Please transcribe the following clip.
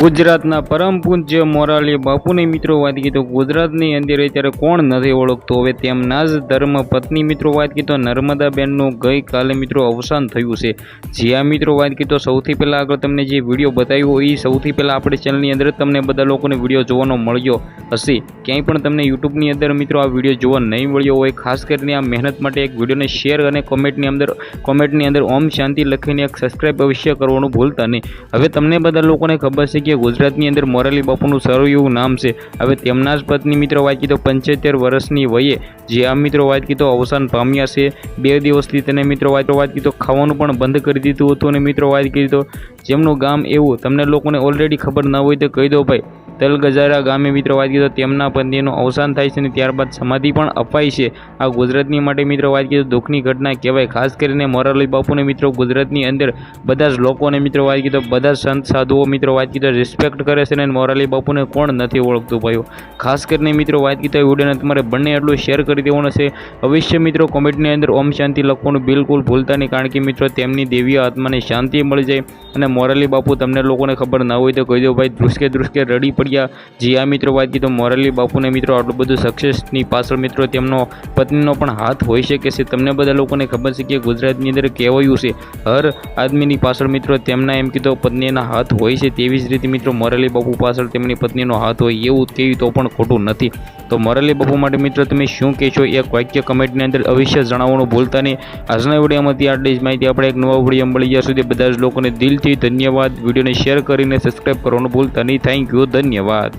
ગુજરાતના પરમ પૂજ્ય મોરારી બાપુની મિત્રો વાત કીધી તો ગુજરાતની અંદર અત્યારે કોણ નથી ઓળખતો હવે તેમના જ ધર્મ પત્ની મિત્રો વાત કીધી તો નર્મદાબેનનું ગઈકાલે મિત્રો અવસાન થયું છે। જ્યાં મિત્રો વાત કીધી તો સૌથી પહેલાં આગળ તમને જે વિડીયો બતાવ્યો એ સૌથી પહેલાં આપણી ચેનલની અંદર તમને બધા લોકોને વિડીયો જોવાનો મળ્યો હશે। ક્યાંય પણ તમને યુટ્યુબની અંદર મિત્રો આ વિડીયો જોવા નહીં મળ્યો હોય ખાસ કરીને આ મહેનત માટે એક વિડીયોને શેર અને કોમેન્ટની અંદર ઓમ શાંતિ લખીને એક સબસ્ક્રાઈબ અવશ્ય કરવાનું ભૂલતા નહીં। હવે તમને બધા લોકોને ખબર છે કે ગુજરાતની અંદર મોરારી બાપુનું સારું એવું નામ છે। હવે તેમના જ પત્ની મિત્રો વાત કીધો 75 વર્ષની વયે જે આ મિત્રો વાત કીધો અવસાન પામ્યા છે। 2 દિવસથી તેને મિત્રો વાત કીધો ખાવાનું પણ બંધ કરી દીધું હતું અને મિત્રો વાત કીધો જેમનું ગામ એવું તમને લોકોને ઓલરેડી ખબર ના હોય તો કહી દો ભાઈ તલગજારા ગામે મિત્રો વાત કીધો તેમના પત્નીનું અવસાન થાય છે અને ત્યારબાદ સમાધિ પણ અપાય છે। આ ગુજરાતની માટે મિત્રો વાત કીધો દુઃખની ઘટના કહેવાય। ખાસ કરીને મોરારી બાપુને મિત્રો ગુજરાતની અંદર બધા જ લોકોને મિત્રો વાત કીધો બધા સંત સાધુઓ મિત્રો વાત કીધો રિસ્પેક્ટ કરે છે અને મોરારી બાપુને કોણ નથી ઓળખતું ભાઈઓ। ખાસ કરીને મિત્રો વાત કીધો વિડીયોને તમારે બંને એટલું શેર કરી દેવાનું છે। અવશ્ય મિત્રો કોમેન્ટની અંદર ઓમ શાંતિ લખવાનું બિલકુલ ભૂલતા નહીં કારણ કે મિત્રો તેમની દેવીય આત્માને શાંતિ મળી જાય અને મોરારી બાપુ તમને લોકોને ખબર ના હોય તો કહી દો ભાઈ ધ્રુસકે રડી પડ્યા। જે આ મિત્રો વાત કીધો મોરારી બાપુને મિત્રો આટલું બધું સક્સેસની પાછળ મિત્રો તેમનો પત્નીનો પણ હાથ હોઈ શકે છે। તમને બધા લોકોને ખબર છે કે ગુજરાતની અંદર કહેવાયું છે હર આદમીની પાછળ મિત્રો તેમના એમ કીધો પત્નીના હાથ હોય છે તેવી જ રીતે મિત્રો મોરારી બાપુ પાછળ તેમની પત્નીનો હાથ હોય એવું કેવી તો પણ ખોટું નથી। તો મોરારી બાપુ માટે મિત્રો તમે શું કહેશો એક વાક્ય કમેન્ટની અંદર અવશ્ય જણાવવાનું ભૂલતા નહીં। આજના વિડીયોમાંથી આટલી જ માહિતી આપણે એક નવા વિડીયો મળી ગયા સુધી બધા જ લોકોને દિલથી ધન્યવાદ। વિડીયોને શેર કરીને સબસ્ક્રાઈબ કરવાનું ભૂલતા નહીં। થેન્ક યુ, ધન્યવાદ।